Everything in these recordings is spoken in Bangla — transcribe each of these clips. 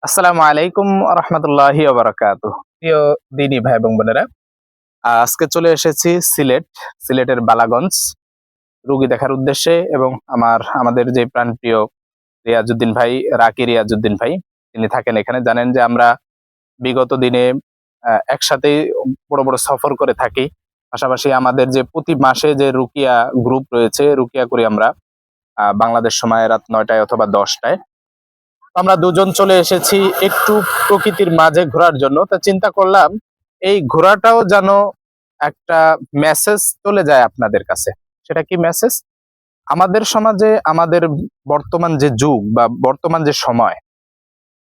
আসসালামু আলাইকুম রহমতুল্লাহি ওয়া বারাকাতুহু। প্রিয় দিনী ভাই এবং বোনেরা, আজকে চলে এসেছি সিলেটের বালাগঞ্জ রোগী দেখার উদ্দেশ্যে এবং আমাদের যে প্রাণপ্রিয় রিয়াজউদ্দিন ভাই, রাকি রিয়াজউদ্দিন ভাই, তিনি থাকেন এখানে। জানেন যে আমরা বিগত দিনে একসাথে বড় বড় সফর করে থাকি। পাশাপাশি আমাদের যে প্রতি মাসে যে রুকিয়া গ্রুপ রয়েছে, রুকিয়া করি আমরা বাংলাদেশ সময় রাত 9টায় অথবা 10টায়। আমরা দুজন চলে এসেছি একটু প্রকৃতির মাঝে ঘোরার জন্য। তা চিন্তা করলাম এই ঘোরাটাও যেন একটা মেসেজ চলে যায় আপনাদের কাছে। সেটা কি মেসেজ? আমাদের সমাজে, আমাদের বর্তমান যে যুগ বা বর্তমান যে সময়,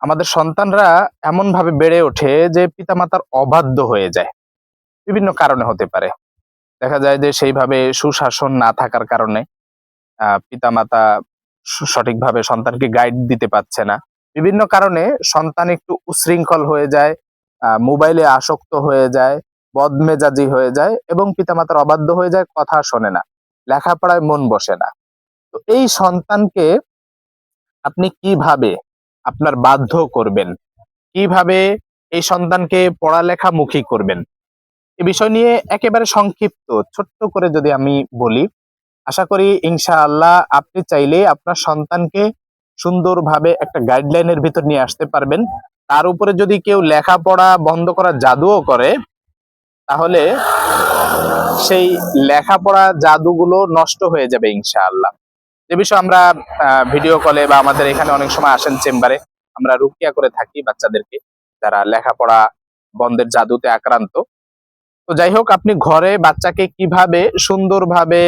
আমাদের সন্তানরা এমন ভাবে বেড়ে ওঠে যে পিতামাতার অবাধ্য হয়ে যায়। বিভিন্ন কারণে হতে পারে। দেখা যায় যে সেইভাবে সুশাসন না থাকার কারণে পিতামাতা সঠিকভাবে সন্তানকে গাইড দিতে পারছে না। বিভিন্ন কারণে সন্তান একটু উচ্ছৃঙ্খল হয়ে যায়, মোবাইলে আসক্ত হয়ে যায়, বদমেজাজি হয়ে যায় এবং পিতামাতার অবাধ্য হয়ে যায়, কথা শোনে না, লেখাপড়ায় মন বসে না। তো এই সন্তানকে আপনি কিভাবে আপনার বাধ্য করবেন, কিভাবে এই সন্তানকে পড়ালেখামুখী করবেন, এ বিষয় নিয়ে একেবারে সংক্ষিপ্ত ছোট্ট করে যদি আমি বলি, আশা করি ইনশাআল্লাহ আপনি চাইলে আপনার সন্তানকে সুন্দরভাবে একটা গাইডলাইনের ভিতর নিয়ে আসতে পারবেন। তার উপরে যদি কেউ লেখাপড়া বন্ধ করার জাদুও করে, তাহলে সেই লেখাপড়া জাদুগুলো নষ্ট হয়ে যাবে ইনশাআল্লাহ। যে বিষয়ে আমরা ভিডিও কলে বা আমাদের এখানে অনেক সময় আসেন চেম্বারে, আমরা রুকিয়া করে থাকি বাচ্চাদেরকে যারা লেখাপড়া বন্ধের জাদুতে আক্রান্ত। তো যাই হোক, আপনি ঘরে বাচ্চাকে কিভাবে সুন্দরভাবে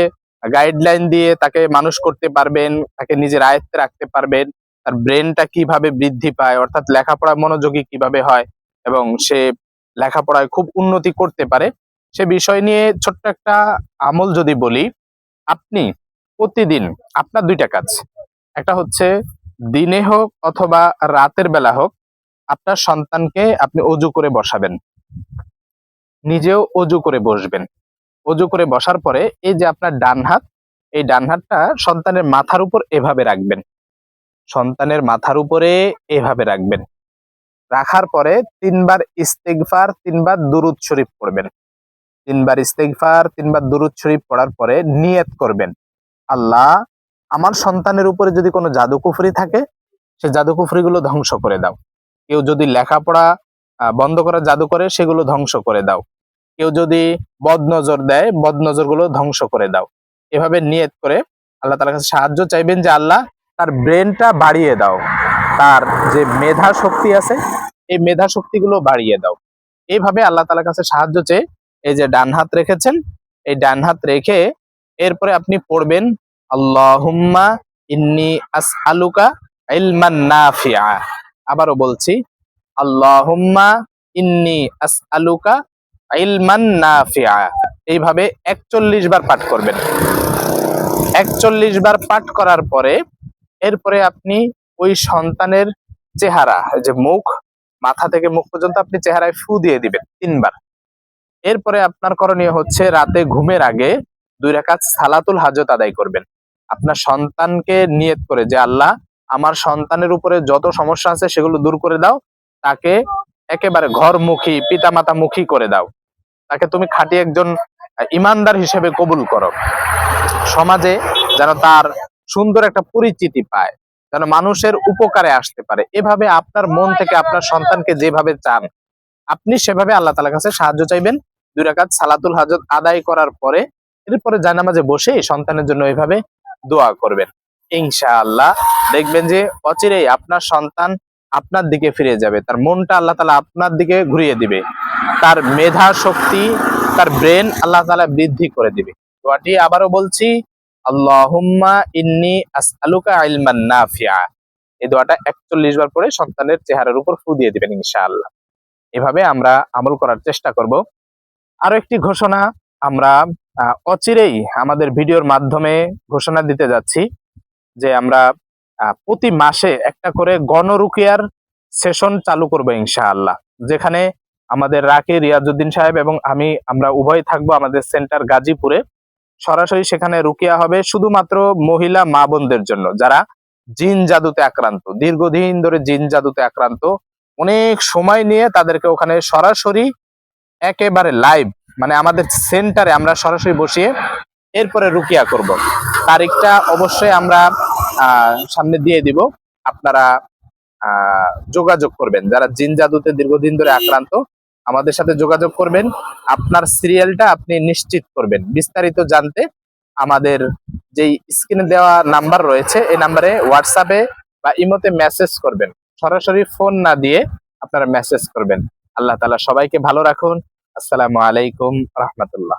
গাইডলাইন দিয়ে তাকে মানুষ করতে পারবেন, তাকে নিজের আয়ত্তে রাখতে পারবেন, তার ব্রেনটা কিভাবে বৃদ্ধি পায়, অর্থাৎ লেখাপড়ায় মনোযোগী কিভাবে হয় এবং সে লেখাপড়ায় খুব উন্নতি করতে পারে, সে বিষয় নিয়ে ছোট্ট একটা আমল যদি বলি। আপনি প্রতিদিন আপনার দুইটা কাজ, একটা হচ্ছে দিনে হোক অথবা রাতের বেলা হোক, আপনার সন্তানকে আপনি অজু করে বসাবেন, নিজেও অজু করে বসবেন। অজু করে বসার পরে এই যে আপনার ডান হাত, এই ডান হাতটা সন্তানের মাথার উপর এভাবে রাখবেন, সন্তানের মাথার উপরে এভাবে রাখবেন। রাখার পরে 3বার ইস্তেগফার, 3বার দুরূদ শরীফ পড়বেন। 3বার ইস্তেগফার, 3বার দুরূদ শরীফ পড়ার পরে নিয়ত করবেন, আল্লাহ, আমার সন্তানের উপরে যদি কোনো জাদুকুফরি থাকে, সে জাদুকুফরি গুলো ধ্বংস করে দাও। কেউ যদি লেখাপড়া বন্ধ করার জাদু করে, সেগুলো ধ্বংস করে দাও। কেউ যদি বদনজর দেয়, বদনজর গুলো ধ্বংস করে দাও। এভাবে নিয়ত করে আল্লাহ তাআলার কাছে সাহায্য চাইবেন যে আল্লাহ, তার ব্রেনটা বাড়িয়ে দাও, তার যে মেধা শক্তি আছে এই মেধা শক্তিগুলো বাড়িয়ে দাও। এইভাবে আল্লাহ তাআলার কাছে সাহায্য চেয়ে এই যে ডান হাত রেখেছেন, এই ডান হাত রেখে এরপরে আপনি পড়বেন, আল্লাহুম্মা ইন্নী আসআলুকা ইলমান নাফিআ। আবারও বলছি, আল্লাহুম্মা ইন্নী আসআলুকা ইলমান নাফিআ। এইভাবে 41 বার পাঠ করবেন। 41 বার পাঠ করার পরে এরপরে আপনি ওই সন্তানের চেহারা, যে মুখ, মাথা থেকে মুখ পর্যন্ত আপনি চেহারায় ফু দিয়ে দিবেন 3বার। এরপরে আপনার করণীয় হচ্ছে রাতে ঘুমের আগে 2 রাকাত সালাতুল হাজত আদায় করবেন। আপনার সন্তানকে নিয়ত করে যে আল্লাহ, আমার সন্তানের উপরে যত সমস্যা আছে সেগুলো দূর করে দাও, তাকে একেবারে ঘরমুখী, পিতামাতামুখী করে দাও, তাকে তুমি খাঁটি একজন ইমানদার হিসেবে কবুল করো। সমাজে যেন তার সুন্দর একটা পরিচিতি পায়, যেন মানুষের উপকারে আসতে পারে। এভাবে আপনার মন থেকে আপনার সন্তানকে যেভাবে চান, আপনি সেভাবে আল্লাহ তাআলার কাছে সাহায্য চাইবেন। 2 রাকাত সালাতুল হাজত আদায় করার পরে এরপরে জানামাজে বসে সন্তানের জন্য এভাবে দোয়া করবেন। ইনশাআল্লাহ দেখবেন যে অচিরেই আপনার সন্তান আপনার দিকে ফিরে যাবে, তার মনটা আল্লাহ তাআলা আপনার দিকে ঘুরিয়ে দিবে, তার মেধা শক্তি, তার ব্রেন আল্লাহ তাআলা বৃদ্ধি করে দিবে। দোয়াটি আবারও বলছি, আল্লাহুম্মা ইন্নী আসআলুকা ইলমান নাফিআ। এই দোয়াটা 41 বার পরে সন্তানের চেহারার উপর ফু দিয়ে দিবেন ইনশাআল্লাহ। এভাবে আমরা আমল করার চেষ্টা করব। আরো একটি ঘোষণা আমরা অচিরেই আমাদের ভিডিওর মাধ্যমে ঘোষণা দিতে যাচ্ছি যে আমরা প্রতি মাসে একটা করে গণরুকিয়ার সেশন চালু করব ইনশাআল্লাহ, যেখানে আমাদের রাকি রিয়াজউদ্দিন সাহেব এবং আমরা উভয় থাকবো আমাদের সেন্টার গাজীপুরে। সরাসরি সেখানে রুকিয়া হবে শুধুমাত্র মহিলা মা বোনদের জন্য, যারা জিন জাদুতে আক্রান্ত, দীর্ঘদিন ধরে জিন জাদুতে আক্রান্ত, অনেক সময় নিয়ে তাদেরকে ওখানে সরাসরি একেবারে লাইভ, মানে আমাদের সেন্টারে আমরা সরাসরি বসিয়ে এরপরে রুকিয়া করব। তারিখটা অবশ্যই আমরা সামনে দিয়ে দিব। আপনারা যোগাযোগ করবেন, যারা জিন জাদুতে দীর্ঘদিন ধরে আক্রান্ত আমাদের সাথে যোগাযোগ করবেন। আপনার সিরিয়ালটা আপনি নিশ্চিত করবেন। বিস্তারিত জানতে আমাদের যেই স্ক্রিনে দেওয়া নাম্বার রয়েছে এই নাম্বারে হোয়াটসঅ্যাপে বা ইমোতে মেসেজ করবেন, সরাসরি ফোন না দিয়ে আপনারা মেসেজ করবেন। আল্লাহ তাআলা সবাইকে ভালো রাখুন। আসসালামু আলাইকুম রহমতুল্লাহ।